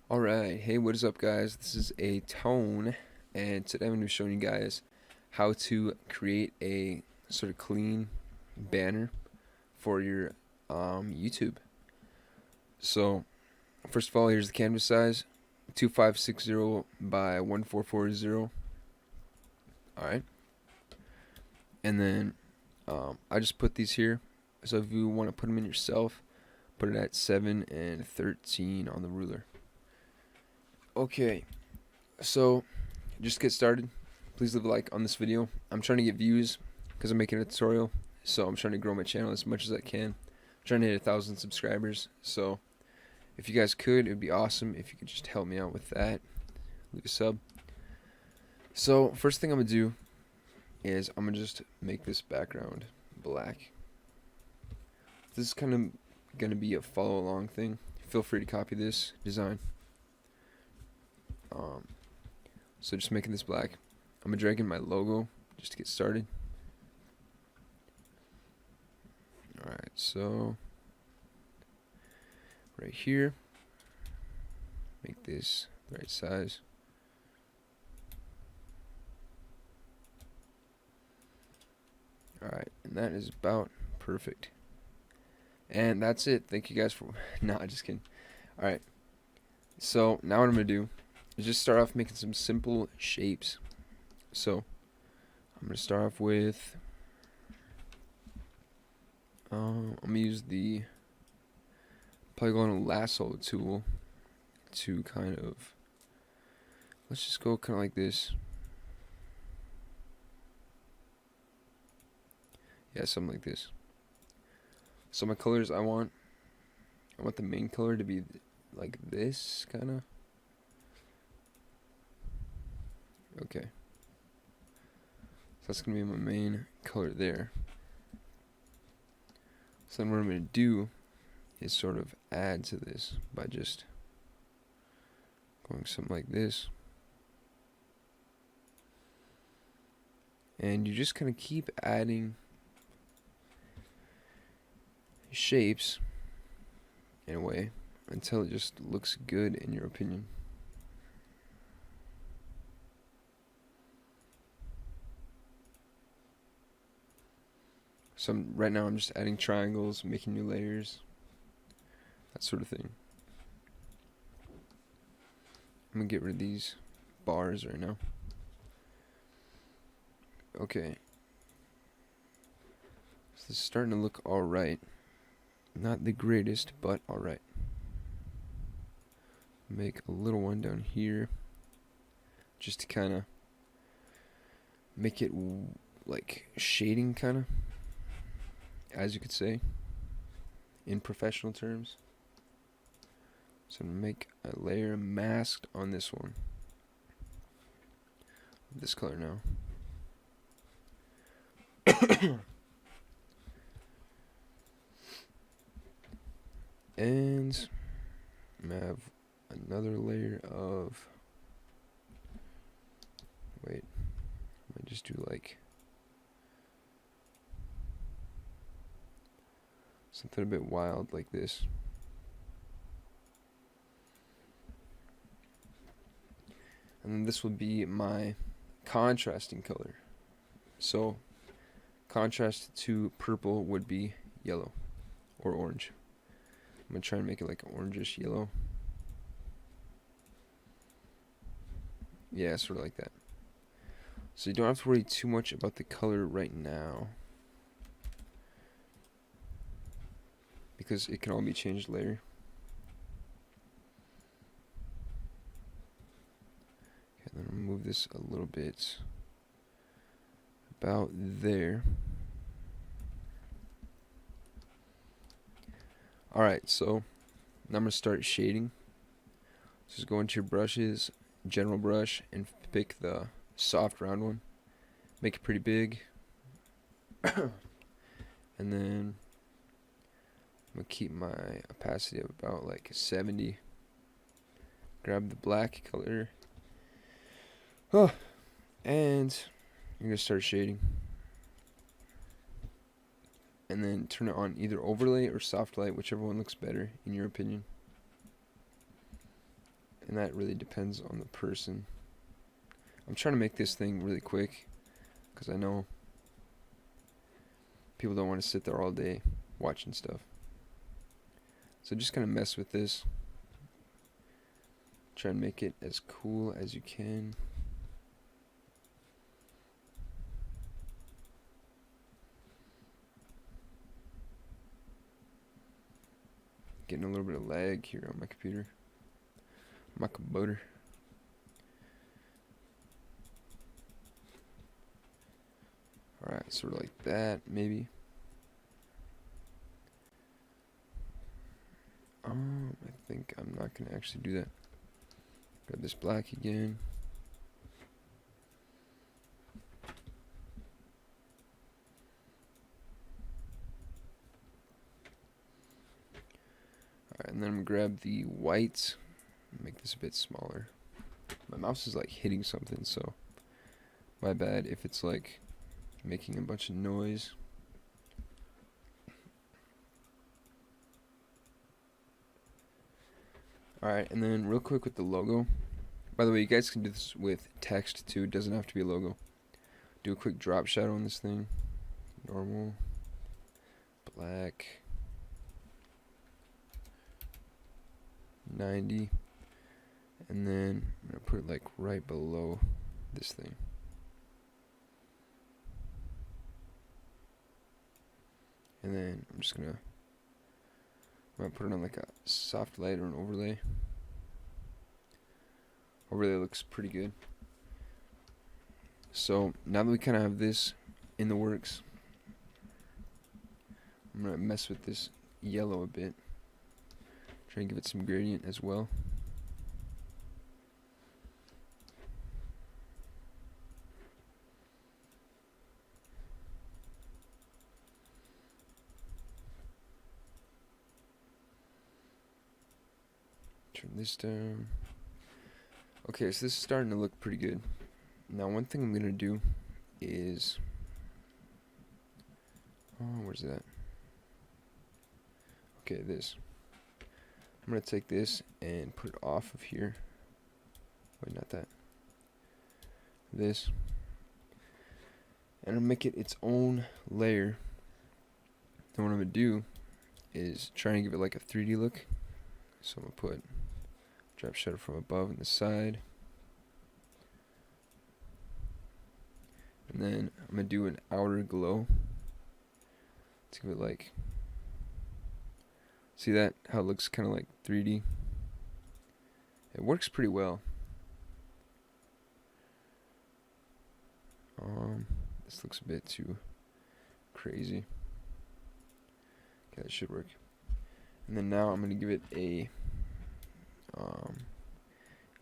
Alright, hey, what is up, guys? This is Atone, and today I'm going to be showing you guys how to create a sort of clean banner for your YouTube. So, first of all, here's the canvas size, 2560 by 1440. Alright, and then I just put these here, so if you want to put them in yourself, put it at 7 and 13 on the ruler. Okay, so just to get started, please leave a like on this video. I'm trying to get views because I'm making a tutorial, so I'm trying to grow my channel as much as I can. I'm trying to hit 1,000 subscribers, so if you guys could, it would be awesome if you could just help me out with that. Leave a sub. So first thing I'm gonna do is I'm gonna just make this background black. This is kind of gonna be a follow along thing. Feel free to copy this design. So just making this black. I'm gonna drag in my logo just to get started. Alright, so right here, make this the right size. Alright, and that is about perfect. And that's it. Thank you guys for nah, just kidding. Alright, so now what I'm gonna do is just start off making some simple shapes. So I'm gonna start off with I'm gonna use the polygonal lasso tool to kind of, let's just go kind of like this. Yeah, something like this. So my colors, I want the main color to be like this kind of. Okay, so that's gonna be my main color there. So then what I'm gonna do is sort of add to this by just going something like this, and you just kind of keep adding shapes in a way until it just looks good in your opinion. So right now I'm just adding triangles, making new layers, that sort of thing. I'm gonna get rid of these bars right now. Okay, so this is starting to look alright. Not the greatest, but alright. Make a little one down here just to kind of make it like shading, kind of, as you could say in professional terms. So I'm gonna make a layer masked on this one, this color now. And I'm gonna have another layer of, wait, I might just do like something a bit wild like this. And then this will be my contrasting color. So contrast to purple would be yellow or orange. I'm gonna try and make it like orangish yellow. Yeah, sort of like that. So you don't have to worry too much about the color right now, because it can all be changed later. Okay, then I'll move this a little bit about there. Alright, so now I'm going to start shading. Just go into your brushes, general brush, and pick the soft round one. Make it pretty big. And then I'm going to keep my opacity of about like 70. Grab the black color. And you're going to start shading. And then turn it on either overlay or soft light, whichever one looks better in your opinion. and that really depends on the person. I'm trying to make this thing really quick because I know people don't want to sit there all day watching stuff. So just kind of mess with this. Try and make it as cool as you can. Getting a little bit of lag here on my computer. My computer. Alright, sort of like that, maybe. I think I'm not going to actually do that. Grab this black again. Alright, and then I'm going to grab the white. Make this a bit smaller. My mouse is like hitting something, so my bad if it's like making a bunch of noise. Alright, and then real quick with the logo. By the way, you guys can do this with text too. It doesn't have to be a logo. Do a quick drop shadow on this thing. Normal. Black. 90. And then I'm going to put it like right below this thing. And then I'm going to put it on like a soft light or an overlay. Overlay looks pretty good. So now that we kind of have this in the works, I'm going to mess with this yellow a bit. Try and give it some gradient as well. Turn this down. Okay, so this is starting to look pretty good. Now one thing I'm going to do is... where's that? Okay, this. I'm going to take this and put it off of here. Wait, not that. This. And I'll make it its own layer. Then what I'm going to do is try and give it like a 3D look. So I'm going to put drop shadow from above and the side. And then I'm going to do an outer glow. Let's give it like... See that? How it looks kind of like 3D? It works pretty well. This looks a bit too crazy. Okay, that should work. And then now I'm going to give it a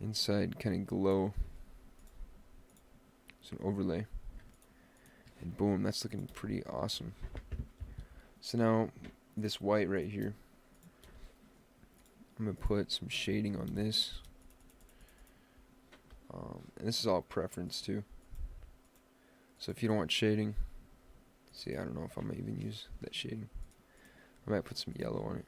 inside kind of glow. So an overlay. And boom, that's looking pretty awesome. So now this white right here, I'm going to put some shading on this. And this is all preference too. So if you don't want shading, see, I don't know if I'm going to even use that shading. I might put some yellow on it.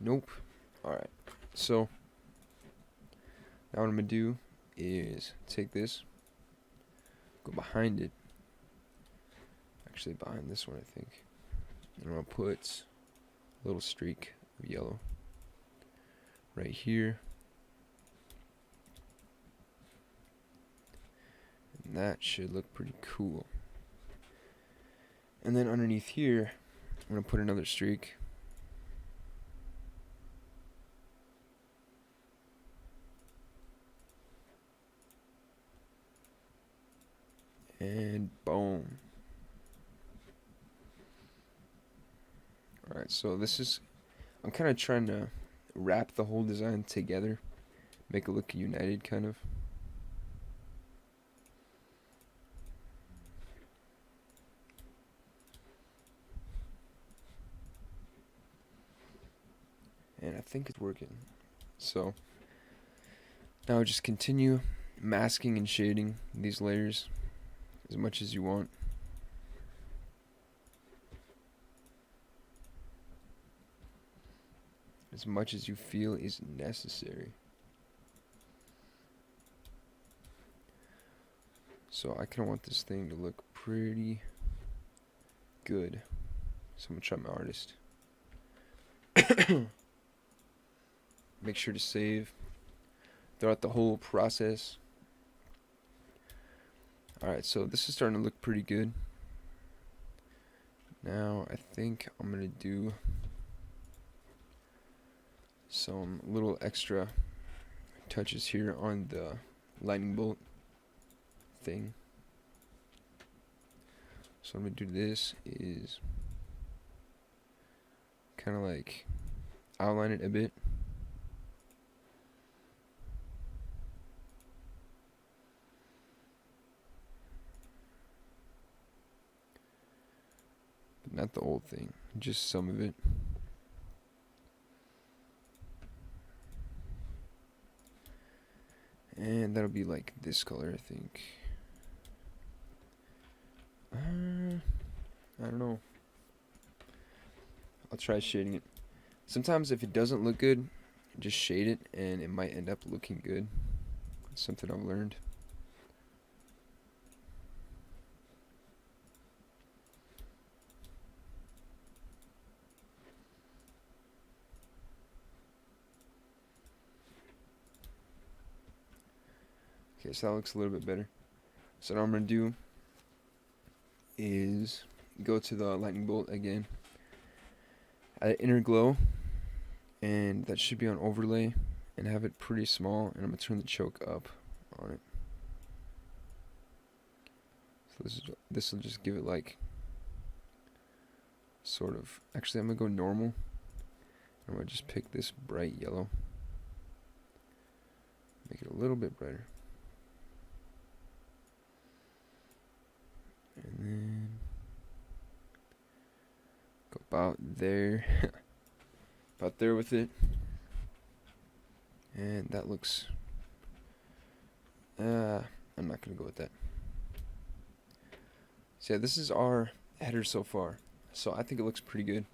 Nope. Alright. So, now what I'm going to do is take this, go behind it. Actually, behind this one, I think. And I'm going to put a little streak of yellow right here. And that should look pretty cool. And then underneath here, I'm going to put another streak. And boom. Alright, so this is... I'm kind of trying to wrap the whole design together. Make it look united, kind of. And I think it's working. So, now just continue masking and shading these layers as much as you want. as much as you feel is necessary. So I kind of want this thing to look pretty good. So I'm gonna try my artist. Make sure to save throughout the whole process. Alright, so this is starting to look pretty good. Now I think I'm gonna do some little extra touches here on the lightning bolt thing. So what I'm gonna do this is kind of like outline it a bit. But not the whole thing, just some of it. And that'll be like this color, I think. I don't know. I'll try shading it. Sometimes if it doesn't look good, just shade it and it might end up looking good. It's something I've learned. Okay, so that looks a little bit better. So what I'm going to do is go to the lightning bolt again, add inner glow, and that should be on overlay, and have it pretty small, and I'm going to turn the choke up on it. So this will just give it like sort of, actually I'm going to go normal. I'm going to just pick this bright yellow, make it a little bit brighter. And then go about there, about there with it, and that looks. I'm not gonna go with that. So yeah, this is our header so far. So I think it looks pretty good.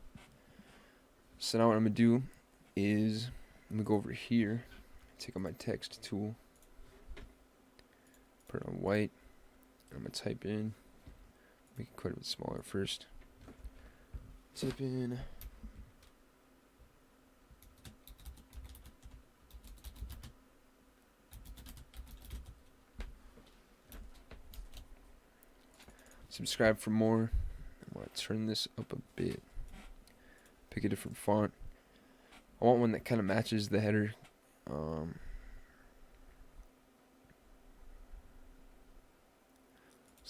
So now what I'm gonna do is I'm gonna go over here, take out my text tool, put it on white, and I'm gonna type in. Make it quite a bit smaller first. Type in subscribe for more. I'm going to turn this up a bit. Pick a different font. I want one that kind of matches the header. So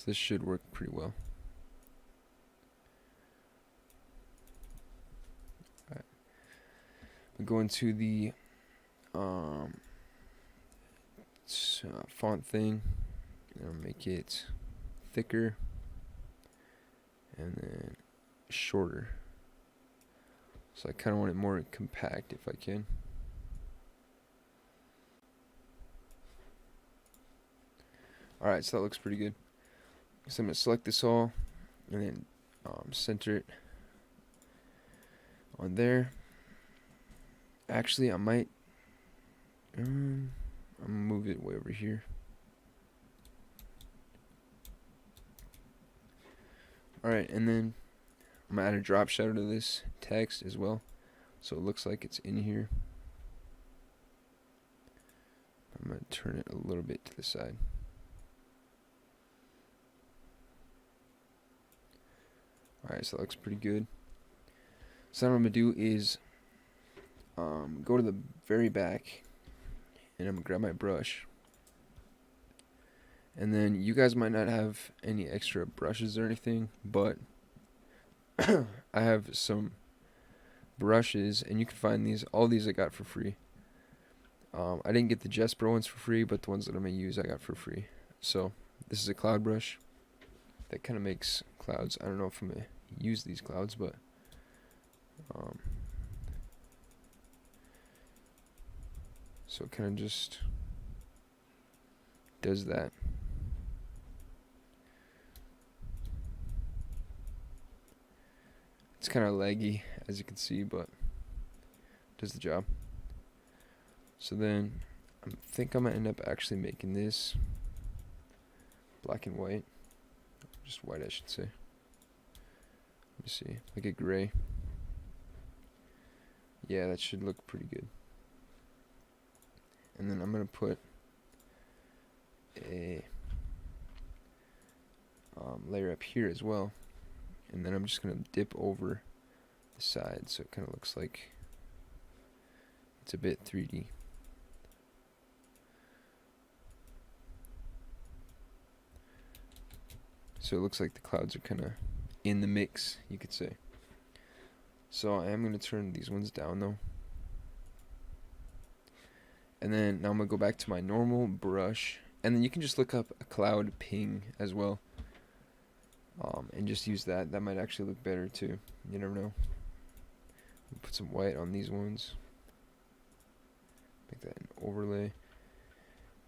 this should work pretty well. We go into the font thing, and I'll make it thicker and then shorter. So I kind of want it more compact if I can. Alright, so that looks pretty good. So I'm going to select this all and then center it on there. Actually, I might I'm gonna move it way over here. Alright, and then I'm gonna add a drop shadow to this text as well, so it looks like it's in here. I'm gonna turn it a little bit to the side. Alright, so that looks pretty good. So what I'm gonna do is go to the very back, and I'm gonna grab my brush, and then you guys might not have any extra brushes or anything, but I have some brushes, and you can find these. All these I got for free. I didn't get the Jesper ones for free, but the ones that I'm gonna use I got for free. So this is a cloud brush that kind of makes clouds. I don't know if I'm gonna use these clouds, but so it kind of just does that. It's kind of laggy, as you can see, but does the job. So then I think I'm gonna end up actually making this black and white, just white I should say. Let me see, like a gray. Yeah, that should look pretty good. And then I'm gonna put a layer up here as well, and then I'm just gonna dip over the side so it kind of looks like it's a bit 3D. So it looks like the clouds are kind of in the mix, you could say. So I am going to turn these ones down though. And then now I'm going to go back to my normal brush. And then you can just look up a cloud ping as well. And just use that. That might actually look better too. You never know. Put some white on these ones. Make that an overlay.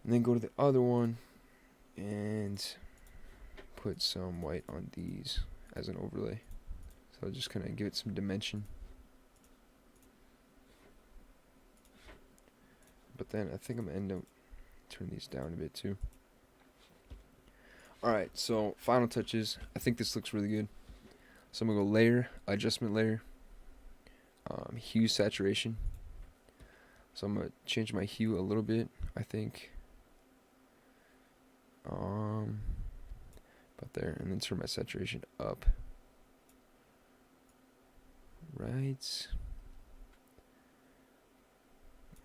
And then go to the other one and put some white on these as an overlay. So I'll just kind of give it some dimension. But then I think I'm going to end up turning these down a bit too. Alright, so final touches. I think this looks really good. So I'm going to go layer, adjustment layer, hue saturation. So I'm going to change my hue a little bit, I think. About there, and then turn my saturation up. Right.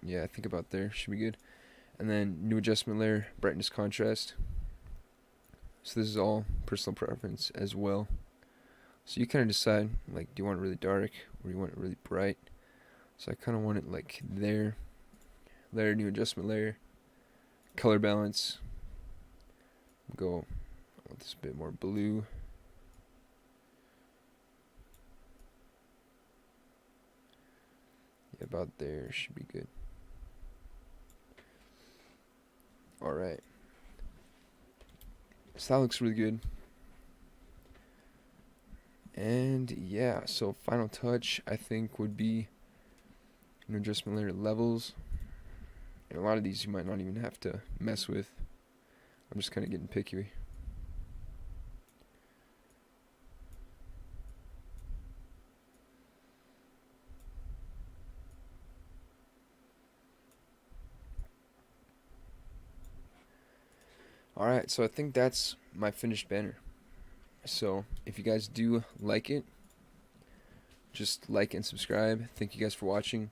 Yeah, I think about there should be good. And then new adjustment layer, brightness contrast. So this is all personal preference as well. So you kind of decide, like, do you want it really dark or do you want it really bright? So I kind of want it like there. Layer, new adjustment layer, color balance. Go with this a bit more blue. Yeah, about there should be good. Alright. So that looks really good. And yeah, so final touch I think would be an adjustment layer levels. And a lot of these you might not even have to mess with. I'm just kind of getting picky. Alright, so I think that's my finished banner. So if you guys do like it, just like and subscribe. Thank you guys for watching.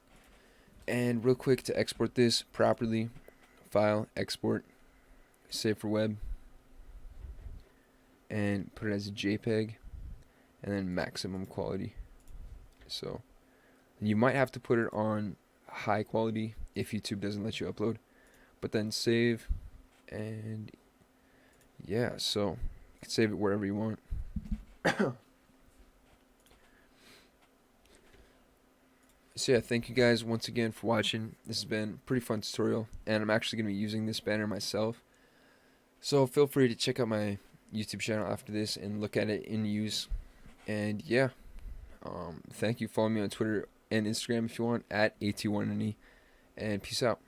And real quick, to export this properly, file, export, save for web, and put it as a JPEG, and then maximum quality. So you might have to put it on high quality if YouTube doesn't let you upload, but then save. And yeah, so you can save it wherever you want. So yeah, thank you guys once again for watching. This has been a pretty fun tutorial, and I'm actually going to be using this banner myself. So feel free to check out my YouTube channel after this and look at it in use. And yeah, thank you. Follow me on Twitter and Instagram if you want, at AT1NE, and peace out.